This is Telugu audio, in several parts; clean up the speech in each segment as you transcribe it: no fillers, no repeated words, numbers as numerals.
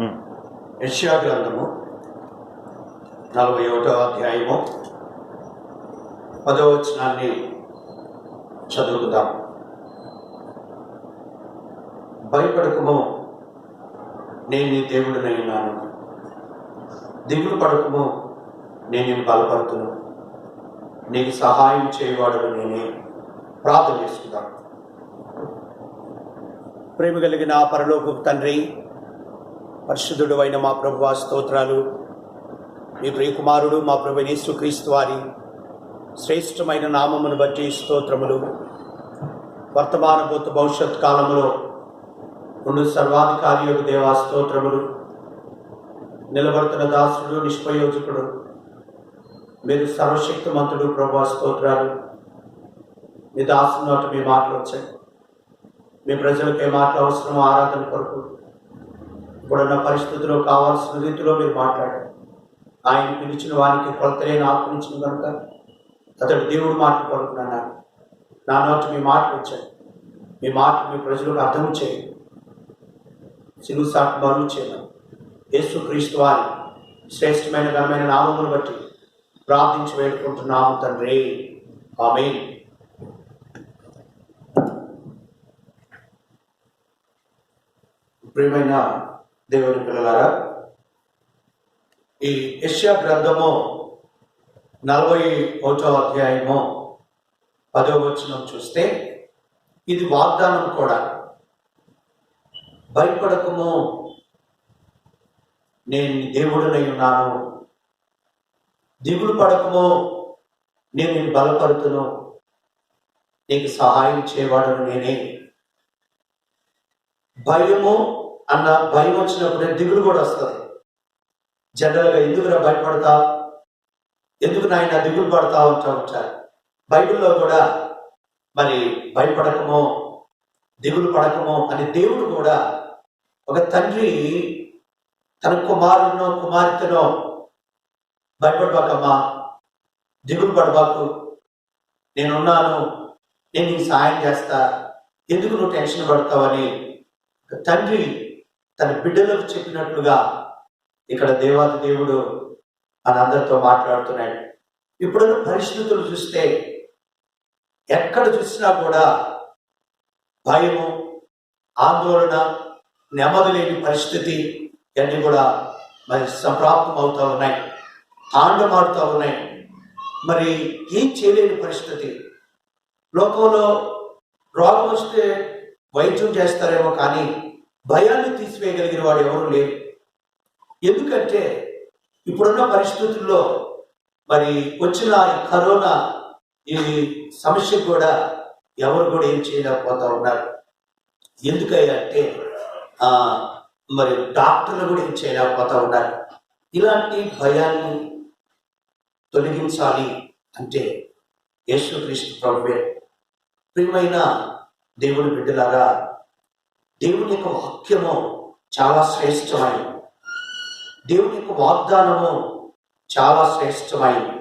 యెషయా గ్రంథము 41వ అధ్యాయము 10వ వచనాన్ని చదువుకుందాం. భయపడకుము, నేను నీ దేవుడినై ఉన్నాను. దిగులు పడకుము, నేను నిన్ను బలపడుతును. నీకు సహాయం చేయవాడు నేనే. ప్రార్థన చేసుకుందాం. ప్రేమ కలిగిన పరలోకపు తండ్రి, పరిశుద్ధుడు అయిన మా ప్రభువా, స్తోత్రాలు. మీ ప్రియకుమారుడు మా ప్రభు యేసుక్రీస్తు వారి శ్రేష్టమైన నామమును బట్టి స్తోత్రములు. వర్తమాన భూత భవిష్యత్ కాలంలో ఉండు సర్వాధికారి యొక్క దేవా స్తోత్రములు. నిలబడుతున్న దాసుడు, నిష్ప్రయోజకుడు, మీరు సర్వశక్తిమంతుడు ప్రభువా, స్తోత్రాలు. మీ దాసుని నోట మీ మాటలు వచ్చాయి. మీ ప్రజలకు ఏ మాటలు అవసరమో ఆరాధన కొరకు ఇప్పుడున్న పరిస్థితుల్లో కావాల్సిన రీతిలో మీరు మాట్లాడారు. ఆయన పిలిచిన వారికి కొలతలేని ఆత్మనిచ్చిన కనుక అతడు దేవుడు మాటలు పలుకున్నాను. నా నోటి మీ మాటలు వచ్చాయి. మీ మాట మీ ప్రజలకు అర్థం చేయండి. సిలువ సాటి బరువు చేయమని యేసుక్రీస్తు వారి శ్రేష్టమైన ఘనమైన నామమును బట్టి ప్రార్థించి వేడుకుంటున్నాము తండ్రి. ఆమేన్. ప్రియమైన దేవుని పిల్లలారా, ఈ యెషయా గ్రంథము 41వ అధ్యాయము 10వ వచనం చూస్తే ఇది వాగ్దానం కూడా. భయపడకము, నేను దేవుడినై ఉన్నాను. దిగులు పడకము, నేను నిన్ను బలపడుతును. నీకు సహాయం చేయవాడను నేనే. భయం వచ్చినప్పుడే దిగులు కూడా వస్తుంది. జనరల్గా ఎందుకురా భయపడతా, ఎందుకు నాయన దిగులు పడతా ఉంటారు. బైబిల్లో కూడా మరి భయపడకమో దిగులు పడకమో అని దేవుడు కూడా, ఒక తండ్రి తన కుమారునో కుమార్తెనో భయపడబాకమ్మా, దిగులు పడబాకు, నేనున్నాను, నేను నీకు సహాయం చేస్తా, ఎందుకు నువ్వు టెన్షన్ పడతావని తండ్రి తన బిడ్డలకు చెప్పినట్లుగా ఇక్కడ దేవాది దేవుడు మనందరితో మాట్లాడుతున్నాడు. ఇప్పుడున్న పరిస్థితులు చూస్తే ఎక్కడ చూసినా కూడా భయము, ఆందోళన, నెమ్మది లేని పరిస్థితి ఇవన్నీ కూడా మరి సంప్రాప్తం అవుతూ ఉన్నాయి, ఆండమాడుతూ ఉన్నాయి. మరి ఏం చేయలేని పరిస్థితి. లోకంలో రోగం వస్తే వైద్యం చేస్తారేమో కానీ భయాన్ని తీసివేయగలిగిన వాడు ఎవరు లేరు. ఎందుకంటే ఇప్పుడున్న పరిస్థితుల్లో మరి వచ్చిన కరోనా ఈ సమస్య కూడా ఎవరు కూడా ఏం చేయలేకపోతా ఉన్నారు. ఎందుకంటే మరి డాక్టర్లు కూడా ఏం చేయలేకపోతా ఉన్నారు. ఇలాంటి భయాన్ని తొలగించాలి అంటే యేసుక్రీస్తు ప్రభువే. ప్రియమైన దేవుని బిడ్డలారా, దేవుని యొక్క వాక్యము చాలా శ్రేష్టమైనది. దేవుని యొక్క వాగ్దానము చాలా శ్రేష్టమైనది.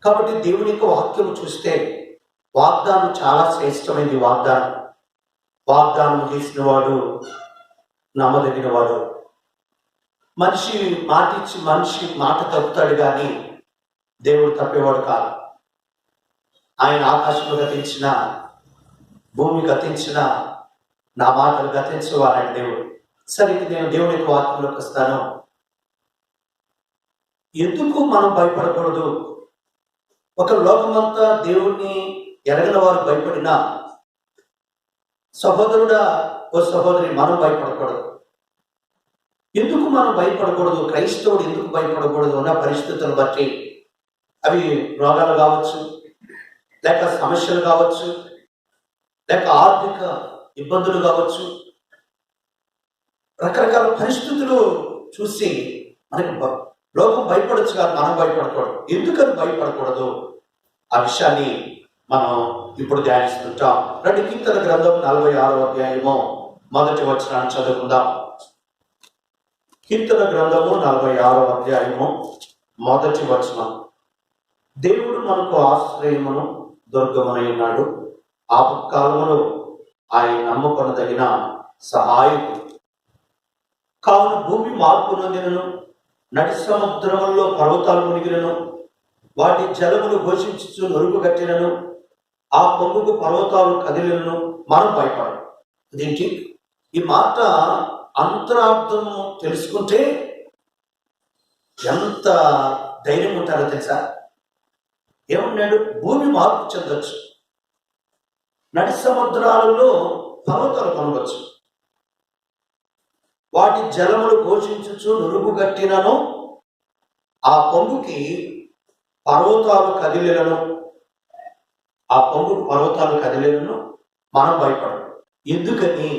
కాబట్టి దేవుని యొక్క వాక్యము చూస్తే వాగ్దానం చాలా శ్రేష్టమైనది. వాగ్దానం చేసిన వాడు నమ్మదగిన వాడు. మనిషి మాటిచ్చి మనిషి మాట తప్పుతాడు కానీ దేవుడు తప్పేవాడు కాదు. ఆయన ఆకాశంలో గతించిన, భూమి గతించిన, నా మాటలు గతించేవాడు దేవుడు. సరే, నేను దేవుని యొక్క వాక్యంలోకి వస్తాను. ఎందుకు మనం భయపడకూడదు? ఒక లోకమంతా దేవుణ్ణి ఎరగిన వారు భయపడినా, సహోదరుడా ఓ సహోదరి, మనం భయపడకూడదు. ఎందుకు మనం భయపడకూడదు? క్రైస్తవుడు ఎందుకు భయపడకూడదు? ఉన్న పరిస్థితులను బట్టి, అవి రోగాలు కావచ్చు, లేక సమస్యలు కావచ్చు, లేక ఆర్థిక ఇబ్బందులు కావచ్చు, రకరకాల పరిస్థితులు చూసి మనకి లోకం భయపడచ్చు కానీ మనం భయపడకూడదు. ఎందుకని భయపడకూడదు? ఆ విషయాన్ని మనం ఇప్పుడు ధ్యానిస్తుంటాం. రండి, కీర్తన గ్రంథం 46వ అధ్యాయము 1వ వచనాన్ని చదువుకుందాం. కీర్తన గ్రంథము 46వ అధ్యాయము 1వ వచనం. దేవుడు మనకు ఆశ్రయమును దుర్గమునై ఉన్నాడు. ఆపత్కాలములో ఆయన నమ్ముకొనదగిన సహాయకుడు. కావున భూమి మార్పు నొందినను, నడి సముద్రములో పర్వతాలు మునిగినను, వాటి జలములు ఘోషించుచు నొరుగు కట్టినను, ఆ పొంగుకు పర్వతాలు కదిలినను మనం భయపడం. అదేంటి ఈ మాట అంతరార్థం తెలుసుకుంటే ఎంత ధైర్యం ఉంటారో తెలుసా? ఏమన్నాడు? భూమి మార్పు చెందొచ్చు, నడి సముద్రాలలో పర్వతాలు కొనవచ్చు, వాటి జలములు ఘోషించుచు నురుగు గట్టినను, ఆ పొంగుకి పర్వతాలు కదిలినను, ఆ పొంగుకు పర్వతాలు కదిలినను మనం భయపడము. ఎందుకని?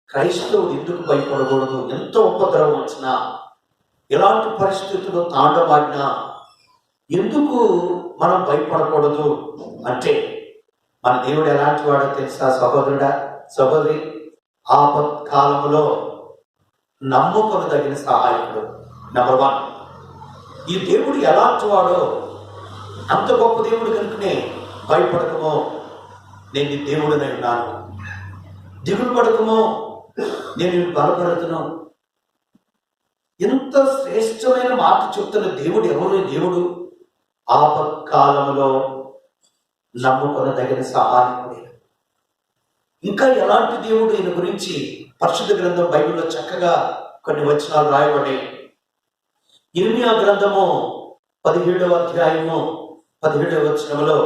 క్రైస్తవుడు ఎందుకు భయపడకూడదు? ఎంత ఉపద్రవం వచ్చినా, ఎలాంటి పరిస్థితులు తాండవాడినా ఎందుకు మనం భయపడకూడదు అంటే, మన దేవుడు ఎలాంటి వాడో తెలుసా సహోదరుడా, సహోదరి? ఆపత్కాలంలో నమ్ముకొనదగిన సహాయకుడు. నెంబర్ 1. ఈ దేవుడు ఎలాంటి వాడో, అంత గొప్ప దేవుడు కనుకనే భయపడకమో, నేను నీ దేవుడినై ఉన్నాను, దిగులు పడకమో, నేను బలపడుతున్నాను. ఎంత శ్రేష్టమైన మాట చెప్తున్న దేవుడు ఎవరు? దేవుడు ఆపత్కాలంలో నమ్ముకొనదగిన సహాయకుడు. ఇంకా ఎలాంటి దేవుడు? ఈయన గురించి పరిశుద్ధ గ్రంథం బైబిల్లో చక్కగా కొన్ని వచనాలు రాయబడి, ఇర్మియా గ్రంథము 17వ అధ్యాయము 17వ వచనంలో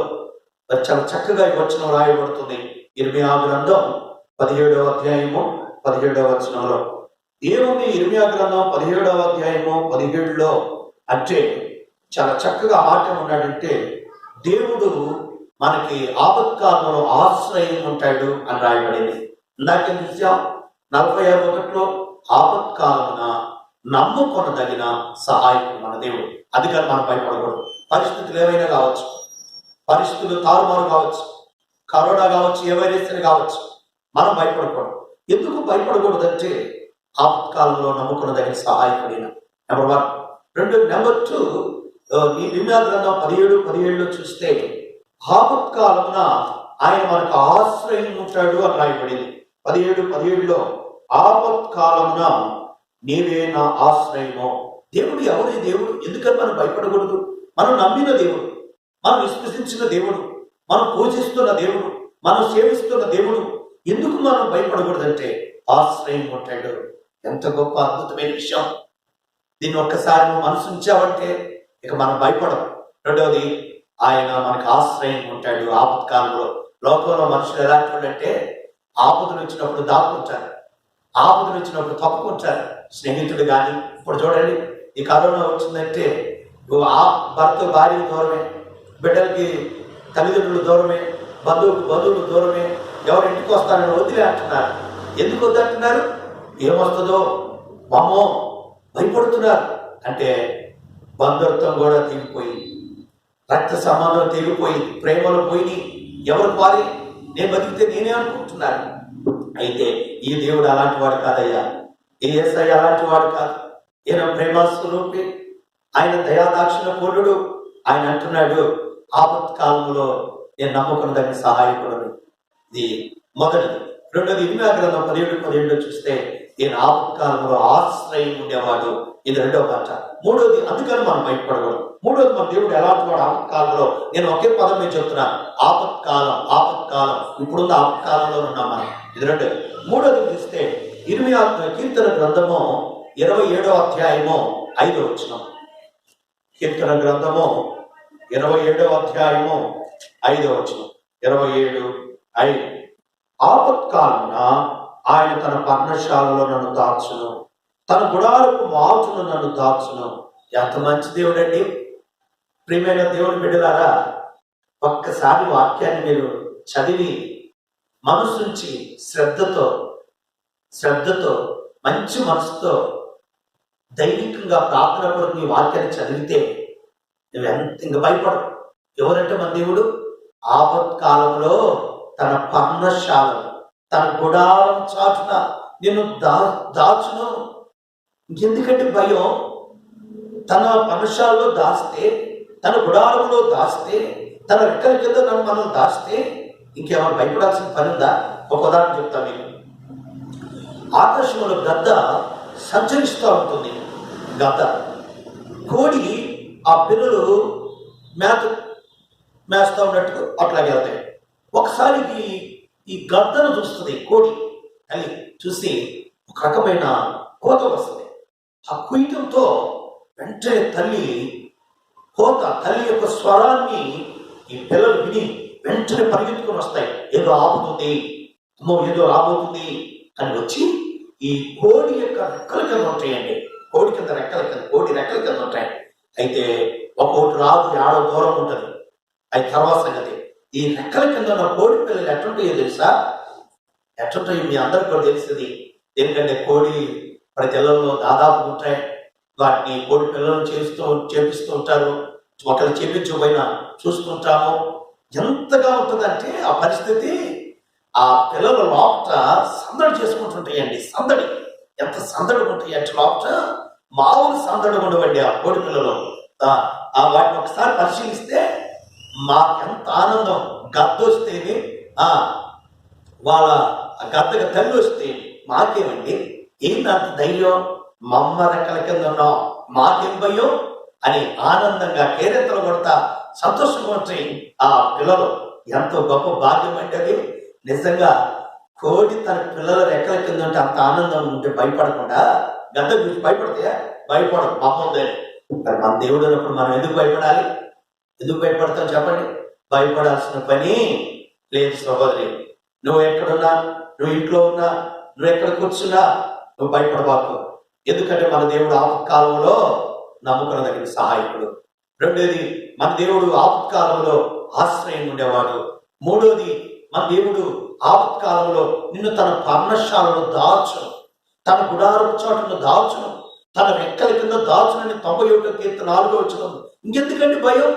చాలా చక్కగా ఈ వచనం రాయబడుతుంది. ఇర్మియా గ్రంథం 17వ అధ్యాయము 17వ వచనంలో ఏముంది? ఇర్మియా గ్రంథం 17వ అధ్యాయము 17లో అంటే చాలా చక్కగా మాట ఉన్నాడంటే, దేవుడు మనకి ఆపత్కాలంలో ఆశ్రయం ఉంటాడు అని రాయబడింది. ఇందాక చూసాం 46:1 ఆపత్కాలమున నమ్ముకొనదగిన సహాయకుడు మన దేవుడు. అది కానీ మనం భయపడకూడదు. పరిస్థితులు ఏవైనా కావచ్చు, పరిస్థితులు తారుమారు కావచ్చు, కరోనా కావచ్చు, ఏ వైరస్ కావచ్చు, మనం భయపడకూడదు. ఎందుకు భయపడకూడదంటే ఆపత్కాలంలో నమ్ముకొనదగిన సహాయకుడైన నెంబర్ 1. 2 నెంబర్ 2 ఈ ఇర్మియా గ్రంథం 17:17లో చూస్తే ఆపత్కాలమున ఆయన మనకు ఆశ్రయం ఉంటాడు అని రాయబడింది. 17:17లో ఆపత్కాలమున నీవే నా ఆశ్రయమో. దేవుడు ఎవరు? దేవుడు ఎందుకని మనం భయపడకూడదు? మనం నమ్మిన దేవుడు, మనం విశ్వసించిన దేవుడు, మనం పూజిస్తున్న దేవుడు, మనం సేవిస్తున్న దేవుడు. ఎందుకు మనం భయపడకూడదంటే ఆశ్రయం ఉంటాడు. ఎంత గొప్ప అద్భుతమైన విషయం! దీన్ని ఒక్కసారి నువ్వు మనసు ఉంచావంటే ఇక మనం భయపడం. 2వది, ఆయన మనకు ఆశ్రయం ఉంటాడు ఆపత్కాలంలో. లోకంలో మనుషులు ఎలాంటి వాళ్ళంటే ఆపదలు వచ్చినప్పుడు దాక్కుంటారు, ఆపదలు వచ్చినప్పుడు తప్పుకుంటారు. స్నేహితుడు కానీ, ఇప్పుడు చూడండి ఈ కరోనా వచ్చిందంటే భర్త భార్య దూరమే, బిడ్డలకి తల్లిదండ్రులు దూరమే, బంధువులు దూరమే, ఎవరు ఇంటికి వస్తారని వదిలే అంటున్నారు. ఎందుకు వద్దంటున్నారు? ఏమొస్తుందో మమ్మో భయపడుతున్నారు. అంటే బంధుత్వం కూడా తెగిపోయి, రక్త సంబంధం తెగిపోయి, ప్రేమలు పోయి, ఎవరు వారి నేను బతికితే నేనే అనుకుంటున్నాను. అయితే ఈ దేవుడు అలాంటి వాడు కాదయ్యా, ఈ యేసయ్య అలాంటి వాడు కాదు. ఈయన ప్రేమస్వరూపి, ఆయన దయాదాక్షిణ పూర్ణుడు. ఆయన అంటున్నాడు ఆపత్కాలంలో నేను నమ్ముకున్నదాన్ని సహాయకుడు. ఇది మొదటిది. 2వది ఇర్మియా గ్రంథం 17:17లో చూస్తే ఈయన ఆపత్కాలంలో ఆశ్రయం ఉండేవాడు. ఇది 2వ మాట. 3వది, అందుకని మనం భయపడకూడదు. 3వది, మన దేవుడు ఎలాంటి వాడు ఆపత్కాలంలో. నేను ఒకే పదం మీద చెప్తున్నాను, ఆపత్కాలం. ఇప్పుడున్న ఆపత్కాలంలో ఉన్నాం మనం. ఇది 2. 3వది చూస్తే ఇర్మియా కీర్తన గ్రంథము 27వ అధ్యాయము 5వ వచనం. కీర్తన గ్రంథము 27వ అధ్యాయము 5వ వచనం. 27:5 ఆపత్కాలమున ఆయన తన పర్ణశాలలో నన్ను దాచును, తన గుడారపు మాచును నన్ను దాచును. ఎంత మంచి దేవుడు అండి! ప్రియమైన దేవుని బిడ్డలారా, ఒక్కసారి వాక్యాన్ని మీరు చదివి మనసు నుంచి శ్రద్ధతో మంచి మనసుతో దైవికంగా ప్రార్థన కొరకు ఈ వాక్యాన్ని చదివితే నువ్వు ఇంక భయపడవు. ఎవరంటే మన దేవుడు ఆపత్కాలంలో తన పర్ణశాలను, తన గుడారం చాటున నేను దాచును. ఎందుకంటే భయం? తన పర్ణశాలలో దాస్తే, తన గుడారంలో దాస్తే, తన రెక్కల కింద మనం దాస్తే ఇంకేమైనా భయపడాల్సిన పని ఉందా? ఒక ఉదాహరణ చెప్తా మీకు. ఆకాశంలో గద్ద సంచరిస్తూ ఉంటుంది గద్ద. కోడి ఆ పిల్లలు మేస్తా ఉన్నట్టు అట్లాగే వెళ్తాయి. ఒకసారి ఈ గద్దను చూస్తుంది కోడి తల్లి. చూసి ఒక రకమైన కోత వస్తుంది. ఆ కుయ్యటంతో వెంటనే తల్లి యొక్క స్వరాన్ని ఈ పిల్లలు విని వెంటనే పరిగెత్తుకొని వస్తాయి. ఏదో ఆపుతుంది, ఏదో రాబోతుంది అని వచ్చి ఈ కోడి యొక్క రెక్కల కింద ఉంటాయండి. కోడి రెక్కల కింద ఉంటాయి. అయితే ఒక్కొక్కటి రాదు, ఏడో దూరం ఉంటుంది. అది తర్వాత సంగతి. ఈ రెక్కల కింద ఉన్న కోడి పిల్లలు ఎట్లుంటాయో తెలుసా? ఎట్లుంటాయో మీ అందరికి కూడా తెలుస్తుంది. ఎందుకంటే కోడి ప్రతి ఇళ్లలో దాదాపు ఉంటాయి. వాటిని కోడి పిల్లలను చేపిస్తూ ఉంటారు. ఒకరు చేపించకపోయినా చూస్తుంటాము. ఎంతగా ఉంటుందంటే ఆ పరిస్థితి, ఆ పిల్లల లోపట సందడి చేసుకుంటుంటాయండి. సందడి ఎంత సందడి ఉంటాయి అంటే లోపట మామూలు సందడి ఉండవండి ఆ కోడి పిల్లలు. వాటిని ఒకసారి పరిశీలిస్తే మాకెంత ఆనందం. గద్ద వస్తేనే వాళ్ళ గద్దగా తల్లి వస్తే మాకేమండి ఏందంత ధైర్యం, మమ్మ రెక్కల కింద ఉన్నాం, మాకేం భయం అని ఆనందంగా కేరెత్తలు కొడతా సంతోషంగా ఉంటాయి ఆ పిల్లలు. ఎంతో గొప్ప భాగ్యం అంటే అది. నిజంగా కోడి తన పిల్లల రెక్కల కింద ఉంటే అంత ఆనందం ఉంటే భయపడకుండా, గద్ద గురించి భయపడితే భయపడదు మమ్మందని. మరి మన దేవుడు అన్నప్పుడు మనం ఎందుకు భయపడాలి? ఎందుకు భయపడతాం చెప్పండి? భయపడాల్సిన పని లేదు సహోదరి. నువ్వు ఎక్కడున్నా, నువ్వు ఇంట్లో ఉన్నా, నువ్వు ఎక్కడ కూర్చున్నా నువ్వు భయపడబాకు. ఎందుకంటే మన దేవుడు ఆపత్కాలంలో నమ్ముకున్న దగ్గర సహాయకుడు. రెండోది, మన దేవుడు ఆపత్కాలంలో ఆశ్రయం ఉండేవాడు. మూడోది, మన దేవుడు ఆపత్కాలంలో నిన్ను తన పర్ణశాలను దాచును, తన గుడారపు చోటును దాచును, తన రెక్కల కింద దాచునని 91వ కీర్తన 4వ వచనం. ఇంకెందుకండి భయం?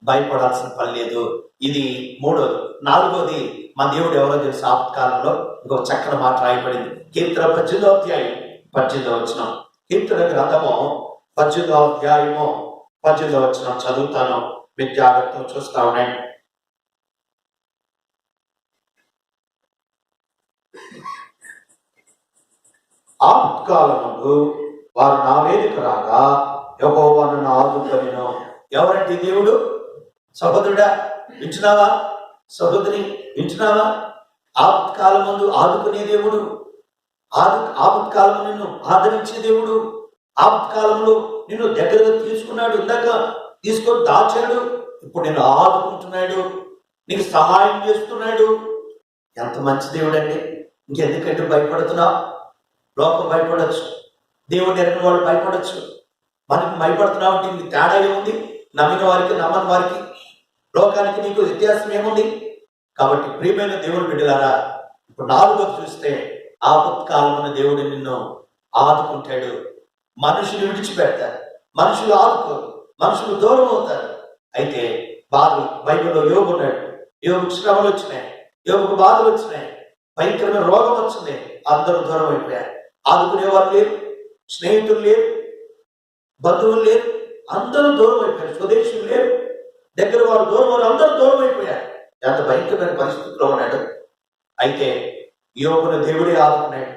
భయపడాల్సిన పని లేదు. ఇది మూడోది. నాలుగోది, మన దేవుడు ఎవరో తెలుసు ఆపత్కాలంలో ఇంకో చక్కని మాట రాయబడింది. కీర్తన 18వ అధ్యాయం 18వ వచనం. కీర్తన గ్రంథము 18వ అధ్యాయము 18వ వచనం చదువుతాను, మీరు జాగ్రత్తగా చూస్తా ఉండండి. ఆపత్కాలమందు వారు నా వేదిక రాగా యెహోవా నన్ను ఆదుకొనెను. ఎవరంటే దేవుడు? సహోదరుడా వింటున్నావా? సహోదరి వింటున్నావా? ఆపత్కాలమందు ఆదుకునే దేవుడు, ఆపత్కాలము నిన్ను ఆదరించే దేవుడు, ఆపత్కాలంలో నిన్ను దగ్గరగా తీసుకున్నాడు, ఇందాక తీసుకొని దాచాడు, ఇప్పుడు నిన్ను ఆదుకుంటున్నాడు, నీకు సహాయం చేస్తున్నాడు. ఎంత మంచి దేవుడు అండి! ఇంకెందుకంటే భయపడుతున్నావు? లోకం భయపడచ్చు, దేవుడు ఎరిగిన వాళ్ళు భయపడచ్చు. మనకి భయపడుతున్నావు అంటే నీకు తేడా ఏముంది? నమ్మిన వారికి నమ్మని వారికి, లోకానికి నీకు వ్యత్యాసం ఏముంది? కాబట్టి ప్రియమైన దేవుడు బిడ్డలారా, ఇప్పుడు 4వది చూస్తే ఆపత్కాలమున దేవుడు నిన్ను ఆదుకుంటాడు. మనుషులు విడిచిపెడతారు, మనుషులు ఆదుకోరు, మనుషులు దూరం అవుతారు. అయితే బైబిల్లో యోగు ఉన్నాడు. యోగుకు శ్రమలు వచ్చినాయి, యోగుకు బాధలు వచ్చినాయి, భయంకరమైన రోగం వచ్చింది. అందరూ దూరం అయిపోయారు. ఆదుకునేవారు లేరు, స్నేహితులు లేరు, బంధువులు లేరు, అందరూ దూరం అయిపోయారు. స్వదేశులు లేరు, దగ్గర వారు దూరం, వారు అందరూ దూరం అయిపోయారు. ఎంత భయంకరమైన పరిస్థితిలో ఉన్నాడు. అయితే యోగును దేవుడే ఆదుకున్నాడు.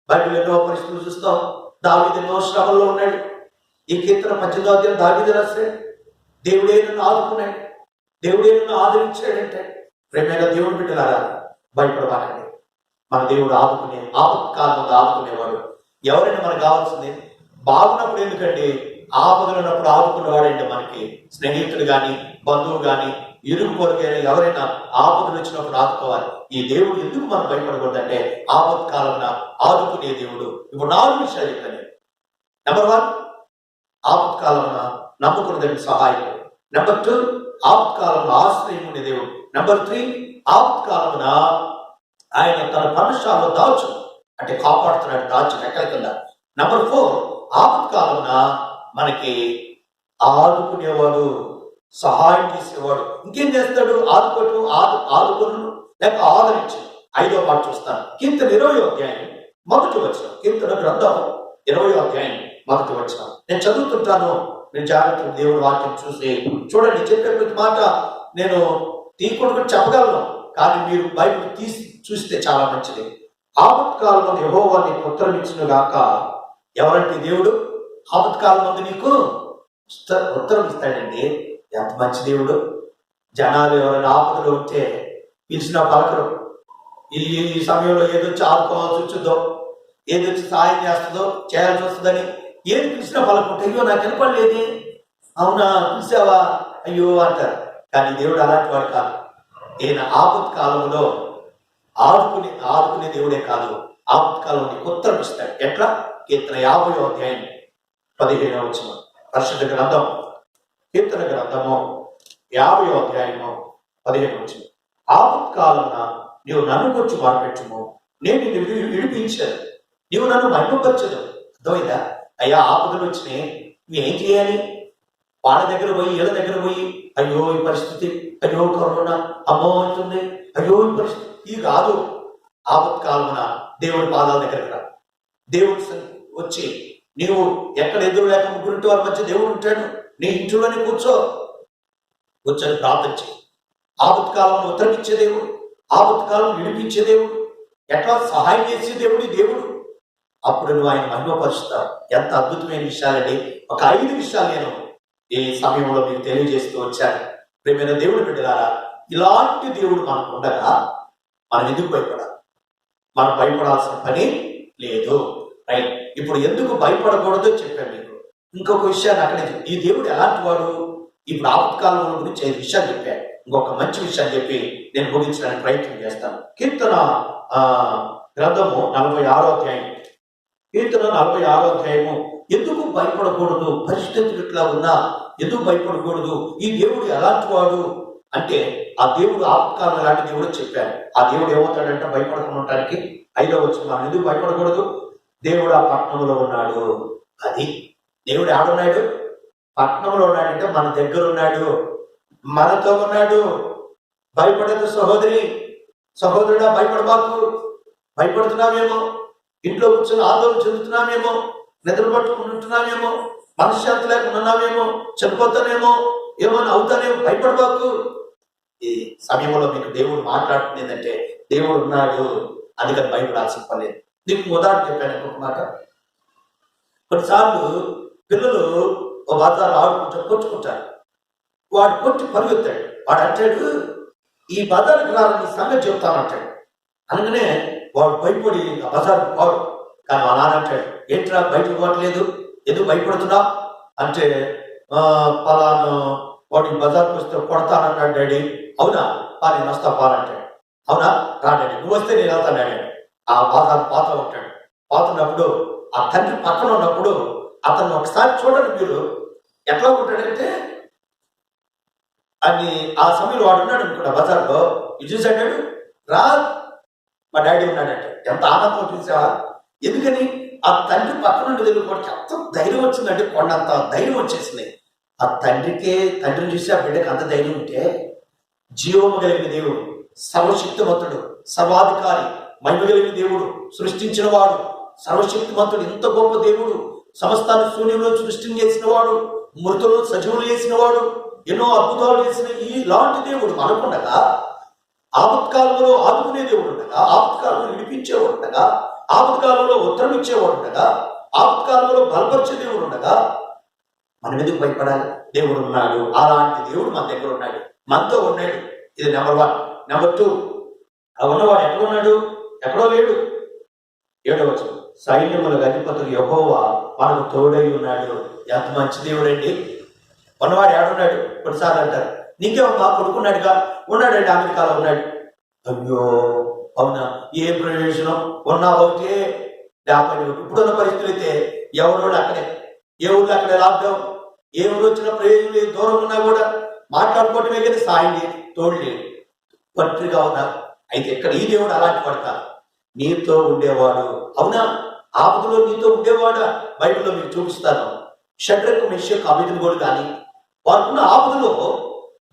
బైబిల్ ఎన్నో పరిస్థితులు చూస్తాం. దావీదు ఎన్నో శ్రమల్లో ఉన్నాడు. ఈ కీర్తన 18వ అధ్యాయం దావీదు రాశాడు. దేవుడే నన్ను ఆదుకున్నాడు, దేవుడే నన్ను ఆదరించాడంటే. ప్రేమైన దేవుడు బిడ్డలారా, భయపడబాకండి. మన దేవుడు ఆపత్కాలం ఆదుకునేవాడు. ఎవరైనా మనకు కావాల్సింది బాగున్నప్పుడు, ఎందుకంటే ఆపదలున్నప్పుడు ఆదుకునేవాడంటే మనకి స్నేహితుడు కానీ, బంధువు కానీ, ఇరుగు పొరుగైనా ఎవరైనా ఆపదలు వచ్చినప్పుడు ఆదుకోవాలి. ఈ దేవుడు ఎందుకు మనం భయపడకూడదంటే ఆపత్కాలమున ఆదుకునే దేవుడు. ఇప్పుడు 4 విషయాలు చెప్పాను. నెంబర్ 1, ఆపత్కాలమున నమ్ముకున్నదండి సహాయకుడు. నెంబర్ 2, ఆపత్కాలంలో ఆశ్రయం ఉండే దేవుడు. నెంబర్ 3, ఆపత్కాలమున ఆయన తన పర్ణశాలలో దాచు, అంటే కాపాడుతున్నాడు, దాచు రెక్కల కింద. నెంబర్ 4, ఆపత్కాలమున మనకి ఆదుకునేవాడు, సహాయం చేసేవాడు. ఇంకేం చేస్తాడు? ఆదుకొను లేక ఆదరించు. 5వ మాట చూస్తాను. కీర్తన 20వ అధ్యాయం 1వ వచనం. కీర్తన గ్రంథం 20వ అధ్యాయం 1వ వచనం. నేను చదువుతుంటాను, నేను జాగ్రత్తగా దేవుని వాక్యం చూసి చూడండి. చెప్పే ప్రతి మాట నేను తీయకుండా చెప్పగలను, కానీ మీరు బైబిల్ తీసి చూస్తే చాలా మంచిది. ఆపత్కాలంలో యెహోవా నీకు ఉత్తరం ఇచ్చును గాక, ఎవరంటే దేవుడు ఆపత్కాలం ముందు నీకు ఉత్తరం ఇస్తాడండి. ఎంత మంచి దేవుడు. జనాలు ఎవరైనా ఆపదలో ఉంటే పిలిచిన పలకరు. ఈ సమయంలో ఏదొచ్చి ఆదుకోవాల్సి వచ్చిందో, ఏదొచ్చి సహాయం చేస్తుందో, చేయాల్సి వస్తుందని ఏది పిలిచినా పలకుంటే, అయ్యో నాకు వినపడలేదే, అవునా పిలిచావా, అయ్యో అంటారు. కానీ దేవుడు అలాంటి వాడు కాదు. ఈయన ఆపత్కాలంలో ఆదుకునే దేవుడే కాదు, ఆపత్కాలంలో ఉత్తరం ఇస్తాడు. ఎట్లా? కీర్తన 50వ అధ్యాయం 15వ వచనం. పరిశుద్ధ గ్రంథం కీర్తన గ్రంథము 50వ అధ్యాయము 15వ వచనం. ఆపత్కాలమున నీవు నన్ను వచ్చి మాట్లాడుము, నేను నిన్ను విడిపించాను, నీవు నన్ను మహిమపరచదు. అర్థమైందా? అయ్యా ఆపదలు వచ్చినాయి, నువ్వు ఏం చేయాలి? వాళ్ళ దగ్గర పోయి వీళ్ళ దగ్గర పోయి అయ్యో ఈ పరిస్థితి, అయ్యో కరోనా, అమ్మో అవుతుంది, అయ్యో ఈ పరిస్థితి, ఇది కాదు. ఆపత్కాలమున దేవుడి పాదాల దగ్గరకు రా. దేవుడు వచ్చి నీవు ఎక్కడ ఎదురు లేక ముగ్గురింటి వారి మధ్య దేవుడు ఉంటాడు, నీ ఇంట్లోనే కూర్చొని ప్రార్థన చేయి. ఆపత్కాలంలో ఉత్తరమిచ్చే దేవుడు, ఆపత్కాలం విడిపించే దేవుడు, ఎట్లా సహాయం చేసే దేవుడు. అప్పుడు నువ్వు ఆయన మహిమపరుస్తావు. ఎంత అద్భుతమైన విషయాలండి. ఒక 5 విషయాలు నేను ఈ సమయంలో మీకు తెలియజేస్తూ వచ్చాను. ప్రియమైన దేవుడు బిడ్డలారా, ఇలాంటి దేవుడు మనకు ఉండగా మనం ఎందుకు భయపడాలి? మనం భయపడాల్సిన పని లేదు. రైట్. ఇప్పుడు ఎందుకు భయపడకూడదో చెప్పాను మీకు. ఇంకొక విషయాన్ని అక్కడే, ఈ దేవుడు ఎలాంటి వాడు? ఇప్పుడు ఆపత్కాలం గురించి 5 విషయాలు చెప్పాను. ఇంకొక మంచి విషయాన్ని చెప్పి నేను ముగించడానికి ప్రయత్నం చేస్తాను. కీర్తన గ్రంథము 46వ అధ్యాయం. కీర్తన 46వ అధ్యాయము. ఎందుకు భయపడకూడదు? పరిస్థితులు ఇట్లా ఉన్నా ఎందుకు భయపడకూడదు? ఈ దేవుడు ఎలాంటి వాడు అంటే, ఆ దేవుడు ఆపత్కాలం ఎలాంటి దేవుడు చెప్పాను. ఆ దేవుడు ఏమవుతాడంటే భయపడకుండా ఉండటానికి 5వ వచనం. మనం ఎందుకు భయపడకూడదు? దేవుడు ఆ పట్టణంలో ఉన్నాడు. అది దేవుడు ఆడున్నాడు, పట్టణంలో ఉన్నాడంటే మన దగ్గర ఉన్నాడు, మనతో ఉన్నాడు. భయపడదు సహోదరుడా, భయపడబాకు. భయపడుతున్నామేమో, ఇంట్లో కూర్చొని ఆందోళన చెందుతున్నామేమో, నిద్ర పట్టుకుని ఉంటున్నామేమో, మనశ్శాంతి లేకుండా ఉన్నామేమో, చనిపోతానేమో, ఏమన్నా అవుతానేమో, భయపడబాకు. ఈ సమయంలో మీకు దేవుడు మాట్లాడుతుంది ఏంటంటే దేవుడు ఉన్నాడు, అందుకని భయపడాల్సిన పని లేదు. నీకు ఉదాహరణ చెప్పాను ఒక మాట. కొన్నిసార్లు పిల్లలు ఓ బజారు ఆడుకుంటూ కొట్టుకుంటారు. వాడు కొట్టి పరుగెత్తాడు. వాడు అంటాడు, ఈ బజారుకి రాలని సంగతి చెప్తానంటాడు. అనగానే వాడు భయపడి ఆ బజారుకు పోడు. కానీ మా నాన్న అంటాడు, ఏంట్రా బయటకు పోవట్లేదు, ఎందుకు భయపడుతున్నావు అంటే, పలాను వాడు ఈ బజార్కి వస్తే కొడతానన్నాడు డాడీ. అవునా, నేను వస్తా పాలంటాడు. అవునా, రా డాడీ, నువ్వు వస్తే నేను వెళ్తాను డాడీ. ఆ బాధను పోతూ ఉంటాడు. పోతున్నప్పుడు ఆ తండ్రి పక్కన ఉన్నప్పుడు అతను ఒకసారి చూడండి మీరు ఎట్లా ఉంటాడంటే, అని ఆ సమయంలో వాడు ఉన్నాడు అనుకుంటా బజార్లో. ఇది చూసాడు, రా మా డాడీ ఉన్నాడంటే ఎంత ఆనందం చూసావా? ఎందుకని ఆ తండ్రి పక్కన నుండి వెళ్ళిపోవడానికి ఎంత ధైర్యం వచ్చిందంటే, కొండంత ధైర్యం వచ్చేసింది. ఆ తండ్రిని చూసి ఆ బిడ్డకి అంత ధైర్యం ఉంటే, జీవము కలిగిన దేవుడు, సర్వశక్తిమంతుడు, సర్వాధికారి, మహిమ కలిగిన దేవుడు, సృష్టించిన వాడు, సర్వశక్తిమంతుడు, ఇంత గొప్ప దేవుడు, సమస్తాన్ని శూన్యంలో సృష్టిని చేసిన వాడు, మృతులను సజీవులు చేసిన వాడు, ఎన్నో అద్భుతాలు చేసిన ఇలాంటి దేవుడు మనకుండగా, ఆపత్కాలంలో ఆదుకునే దేవుడు ఉండగా, ఆపత్కాలంలో విడిపించేవాడు ఉండగా, ఆపత్కాలంలో ఉత్తరం ఇచ్చేవాడు ఉండగా, ఆపత్కాలంలో బలపరిచే దేవుడు ఉండగా మనం ఎందుకు భయపడాలి? దేవుడు ఉన్నాడు. అలాంటి దేవుడు మన దగ్గర ఉన్నాడు, మనతో ఉన్నాడు. ఇది నెంబర్ 1. నెంబర్ 2, ఆ ఉన్నవాడు ఎక్కడ ఉన్నాడు? ఎక్కడో లేడు. 7వ వచనం. సైన్యముల అధిపతులు యెహోవా మనకు తోడై ఉన్నాడు. ఎంత మంచి దేవుడు అండి. ఉన్నవాడు ఏడున్నాడు? కొన్నిసార్లు అంటారు, నీకేమో మా కొడుకున్నాడుగా. ఉన్నాడండి, అమెరికాలో ఉన్నాడు. అయ్యో అవునా, ఏ ప్రయోజనం? ఉన్నా ఒకటే, లేకపోతే ఇప్పుడున్న పరిస్థితులు అయితే ఎవరు అక్కడే, ఏ ఊళ్ళో అక్కడే లాక్డౌన్, ఏ ఊరు వచ్చిన ప్రయోజనం లేదు. దూరం ఉన్నా కూడా మాట్లాడుకోవటమే కానీ సాయం లేదు, తోడు లేదు, ఒంటరిగా ఉన్నారు. అయితే ఇక్కడ ఈ దేవుడు అలాంటి వాడు కాదు, నీతో ఉండేవాడు. అవునా, ఆపదలో నీతో ఉండేవాడా? బైబిల్లో మీకు చూపిస్తాను. షడ్రకు, మెషకు, అబేద్నెగోలు కానీ వారుకున్న ఆపదలో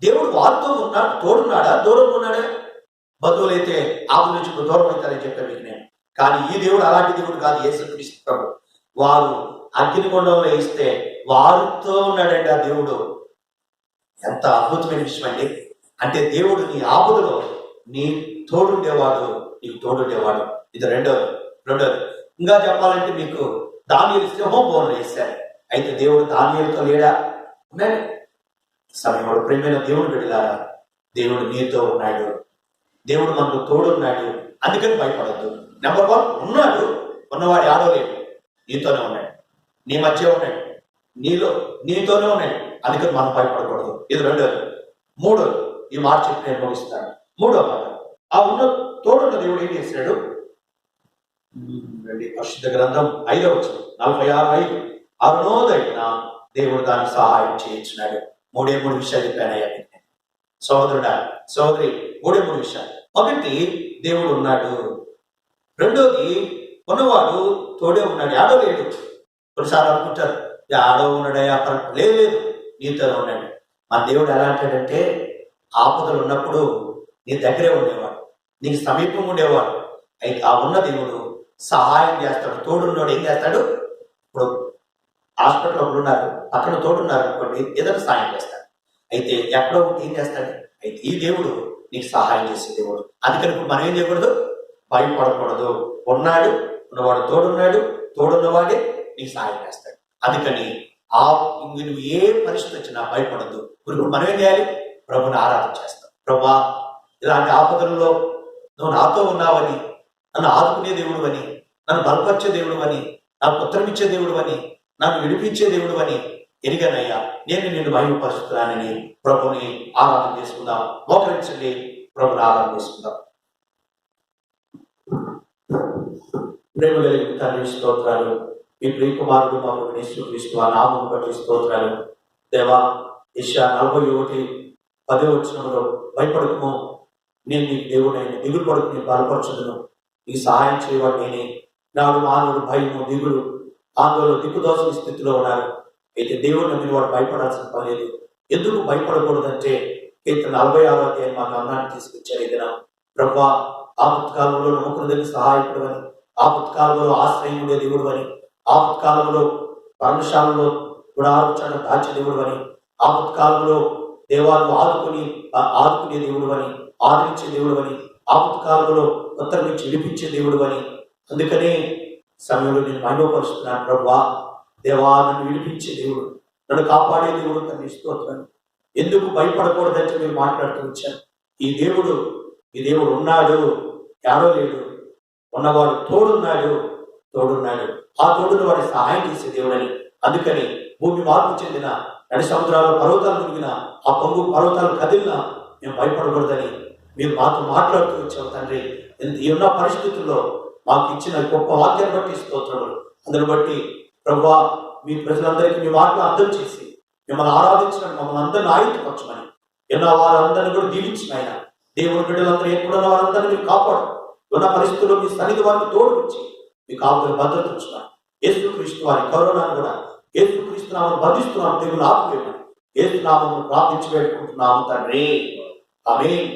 దేవుడు వారితో ఉన్నాడు. తోడున్నాడా? దూరం ఉన్నాడా? బంధువులు అయితే ఆపద నుంచి దూరం అవుతారని చెప్పాను మీకు నేను. కానీ ఈ దేవుడు అలాంటి దేవుడు కాదు. యేసుక్రీస్తు ప్రభు వారు అగ్నిగుండంలో ఇస్తే వారితో ఉన్నాడండి ఆ దేవుడు. ఎంత అద్భుతమైన విషయం అండి. అంటే దేవుడు నీ ఆపదలో నీ తోడుండేవాడు, నీకు తోడుండేవాడు. ఇది రెండోది. ఇంకా చెప్పాలంటే మీకు దానియేలు సింహం బోన్లు వేశారు. అయితే దేవుడు దానియేలుతో లేడా? ఉన్నాడు. సమయంలో ప్రేమైన దేవుడు బిడ్డలారా, దేవుడు నీతో ఉన్నాడు, దేవుడు మనకు తోడున్నాడు. అందుకని భయపడద్దు. నెంబర్ 1, ఉన్నాడు. ఉన్నవాడు ఆడవలేడు, నీతోనే ఉన్నాడు, నీ మధ్య ఉన్నాడు, నీతోనే ఉన్నాడు. అందుకని మనం భయపడకూడదు. ఇది రెండోది. మూడోది, ఈ మాట చెప్పి నేను ముగిస్తాను. మూడో మాట, ఆ ఉన్న తోడున్న దేవుడు ఏం చేశాడు? పరిశుద్ధ గ్రంథం 5వ వచనం 46:5, అరుణోదైన దేవుడు దానికి సహాయం చేయించున్నాడు. 3 విషయాలు చెప్పానయ్యా సోదరుడా, సోదరి. 3 విషయాలు. ఒకటి, దేవుడు ఉన్నాడు. రెండోది, ఉన్నవాడు తోడే ఉన్నాడు, ఆడలేడు. కొన్నిసార్లు అనుకుంటారు ఆడో ఉన్నాడయ్యా, లేదు, నీతో ఉన్నాడు. మన దేవుడు ఎలా అంటాడంటే, ఆపదలు ఉన్నప్పుడు నీ దగ్గరే ఉండేవాడు, నీకు సమీపంగా ఉండేవాడు. అయితే ఆ ఉన్న దేవుడు సహాయం చేస్తాడు. తోడున్నాడు ఏం చేస్తాడు? ఇప్పుడు హాస్పిటల్లో ఒకరు ఉన్నారు, పక్కన తోడున్నారు అనుకోండి, ఏదైనా సహాయం చేస్తాడు. అయితే ఎక్కడో ఒకటి ఏం చేస్తాడు? అయితే ఈ దేవుడు నీకు సహాయం చేసే దేవుడు. అందుకని ఇప్పుడు మనం ఏం చేయకూడదు? భయపడకూడదు. ఉన్నాడు, ఉన్నవాడు తోడున్నాడు, తోడున్నవాడే నీకు సహాయం చేస్తాడు. అందుకని నువ్వు ఏ పరిస్థితి వచ్చినా భయపడద్దు. ఇప్పుడు మనం ఏం చేయాలి? ప్రభుని ఆరాధన చేస్తాం. ప్రభా, ఇలాంటి ఆపదల్లో నువ్వు నాతో ఉన్నావని, నన్ను ఆదుకునే దేవుడు అని, నన్ను బలపరిచే దేవుడు అని, నాకు ఉత్తరం ఇచ్చే దేవుడు అని, నన్ను విడిపించే దేవుడు అని ఎరిగానయ్యా, నేను నిన్ను మహిమపరుస్తున్నానని ప్రభుని ఆరాధన చేసుకుందాం. మోకరించండి, ప్రభుని ఆరాధన చేసుకుందాం. ప్రేమ కలిగిన తండ్రి స్తోత్రాలు. మీ ప్రియ కుమారుడు మా ప్రభు యేసుక్రీస్తు ఆ నామం బట్టి స్తోత్రాలు. దేవా, యెషయా 41:10 భయపడకము, నేను నీకు దేవుడైన, దిగులు పడుకు నేను బలపరచుదును, నీకు సహాయం చేయవాడు నేనే. నాడు మానవుడు భయము, దిగులు, ఆందోళన, దిక్కుదోసిన స్థితిలో ఉన్నారు. అయితే దేవుడు నమ్మిన వాడు భయపడాల్సిన పని లేదు. ఎందుకు భయపడకూడదంటే, కీర్తన 46 మా గమనాన్ని తీసుకొచ్చారు. ఏదైనా ప్రభువా, ఆపత్కాలంలో నమ్మకుని దగ్గర సహాయకుడు అని, ఆపత్కాలంలో ఆశ్రయం ఉండే దేవుడు అని, ఆపత్కాలంలో పర్ణశాలలో గుడారుచాడు దాచే దేవుడు అని, ఆపత్కాలంలో దేవాలను ఆదుకునే దేవుడు అని, ఆదరించే దేవుడు అని, ఆపత్కాలంలో ఉత్తరం నుంచి విడిపించే దేవుడు అని. అందుకనే సమయంలో నేను మహిమపరుస్తున్నాను. ప్రభువా, దేవా, నన్ను విడిపించే దేవుడు, నన్ను కాపాడే దేవుడు తను స్తోత్రాన్ని. ఎందుకు భయపడకూడదంటే మీరు మాట్లాడుతూ వచ్చాను. ఈ దేవుడు ఉన్నాడు, ఎవడో లేడు, ఉన్నవాడు తోడున్నాడు. ఆ తోడును వాడి సహాయం చేసే దేవుడని. అందుకని భూమి మార్పు చెందిన, నడి సముద్రాలు పర్వతాలు మునిగిన, ఆ పొంగు పర్వతాలు కదిలినా మేము భయపడకూడదని మీరు మాతో మాట్లాడుతూ వచ్చావు తండ్రి. ఉన్న పరిస్థితుల్లో మాకు ఇచ్చిన గొప్ప వాక్యాన్ని బట్టి స్తోత్రములు. అందుని బట్టి ప్రభువా, మీ ప్రజలందరికీ మీ మాటలు అర్థం చేసి మిమ్మల్ని ఆరాధించడం, మమ్మల్ని అందరినీ ఆయుధపరచమని, ఎన్నో వారందరినీ కూడా దీవించిన ఆయన. దేవుని బిడ్డలందరూ ఎక్కడున్న వారందరినీ మీరు కాపాడు. ఉన్న పరిస్థితుల్లో మీ సన్నిధి వారిని తోడుకొచ్చి మీకు కాపుదల భద్రత ఉంచున్నాను. యేసుక్రీస్తు వారి కరోనాను కూడా యేసుక్రీస్తు నామమును బంధిస్తున్నాము. తెగులు ఆపివేయమని యేసు నామమును ప్రార్థించి వేడుకుంటున్నాము తండ్రి. ఆమేన్.